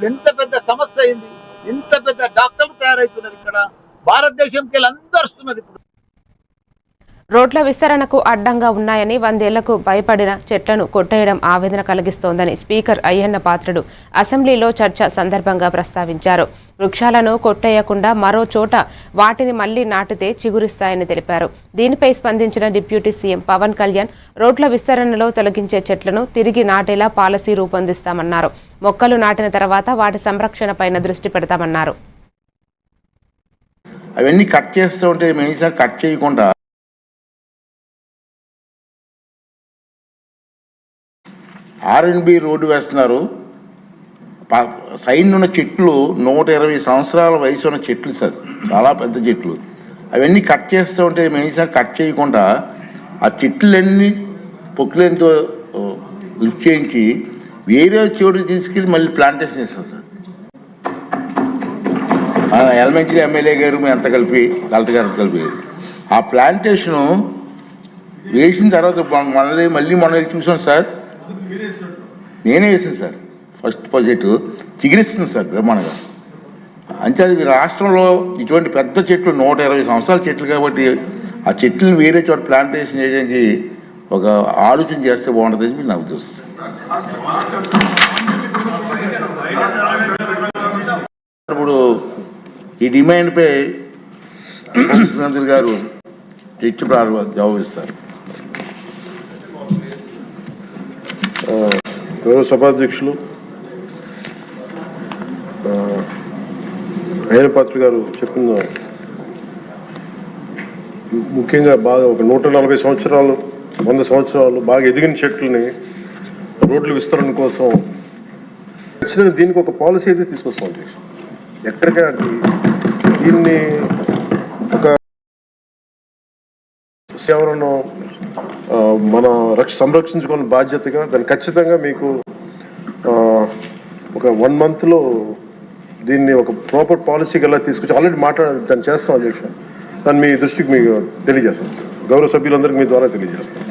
ఎంత పెద్ద సమస్య అయింది, ఎంత పెద్ద డాక్టర్లు తయారవుతున్నారు ఇక్కడ, భారతదేశంకి వెళ్ళి అందరు వస్తున్నారు ఇప్పుడు. రోడ్ల విస్తరణకు అడ్డంగా ఉన్నాయని 100 ఏళ్లకు భయపడిన చెట్లను కొట్టేయడం ఆవేదన కలిగిస్తోందని స్పీకర్ అయ్యన్న పాత్రుడు అసెంబ్లీలో చర్చ సందర్భంగా ప్రస్తావించారు. వృక్షాలను కొట్టేయకుండా మరో చోట వాటిని మళ్లీ నాటితే చిగురిస్తాయని తెలిపారు. దీనిపై స్పందించిన డిప్యూటీ సీఎం పవన్ కళ్యాణ్ రోడ్ల విస్తరణలో తొలగించే చెట్లను తిరిగి నాటేలా పాలసీ రూపొందిస్తామన్నారు. మొక్కలు నాటిన తర్వాత వాటి సంరక్షణపైన దృష్టి పెడతామన్నారు. అవన్నీ కట్ చేస్తూ ఉంటే మెయిన్గా కట్ చేయకుండా R&B రోడ్డు వేస్తున్నారు. సైడ్ ఉన్న చెట్లు 120 సంవత్సరాల వయసు ఉన్న చెట్లు సార్, చాలా పెద్ద చెట్లు. అవన్నీ కట్ చేస్తూ ఉంటే మెయిన్గా కట్ చేయకుండా ఆ చెట్లన్నీ పొక్కులతో లిఫ్ట్ చేయించి వేరే చోటు తీసుకెళ్ళి మళ్ళీ ప్లాంటేషన్ చేస్తాం సార్. ఎలిమెంటరీ ఎమ్మెల్యే గారు మేము అంతా కలిపి కలెక్టర్ గారు కలిపి ఆ ప్లాంటేషను వేసిన తర్వాత మళ్ళీ చూసాం సార్. నేనే వేసాను సార్. ఫస్ట్ ప్రాజెక్ట్ చిగురిస్తుంది సార్ బ్రహ్మాండంగా. అంటే అది రాష్ట్రంలో ఇటువంటి పెద్ద చెట్లు 120 సంవత్సరాల చెట్లు కాబట్టి ఆ చెట్లను వేరే చోట ప్లాంటేషన్ చేయడానికి ఒక ఆలోచన చేస్తే బాగుంటుందని నాకు తెలుస్తుంది. ఇప్పుడు ఈ డిమాండ్పై ముఖ్యమంత్రి గారు ఇచ్చి జవాబిస్తారు. గౌరవ సభాధ్యక్షులు అయ్యన్న పాత్రుడు గారు చెప్పిన ముఖ్యంగా బాగా ఒక 140 సంవత్సరాలు 100 సంవత్సరాలు బాగా ఎదిగిన చెట్లని రోడ్ల విస్తరణ కోసం ఖచ్చితంగా దీనికి ఒక పాలసీ అయితే తీసుకొస్తాం అధ్యక్ష. ఎక్కడికైనా దీన్ని ఒక సేవలను మన సంరక్షించుకునే బాధ్యతగా దాన్ని ఖచ్చితంగా మీకు ఒక 1 మంత్లో దీన్ని ఒక ప్రాపర్ పాలసీకి ఎలా తీసుకొచ్చి ఆల్రెడీ దాన్ని చేస్తాం అధ్యక్ష. దాన్ని మీ దృష్టికి మీకు తెలియజేస్తాం, గౌరవ సభ్యులందరికీ మీ ద్వారా తెలియజేస్తాం.